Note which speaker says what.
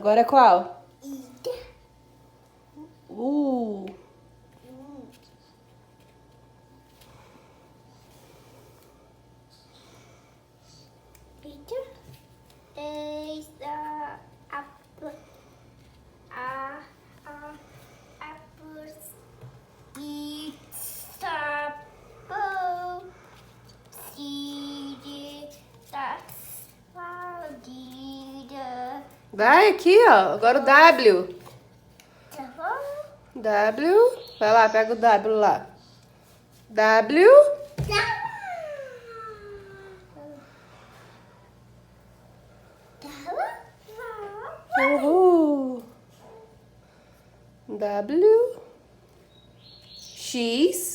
Speaker 1: Agora é qual?
Speaker 2: Ida.
Speaker 1: Uh.
Speaker 2: Ida. Apples. It's apple.
Speaker 1: Vai aqui, ó. Agora o W. W. Vai lá, pega o W lá. W. Uhul. W. X.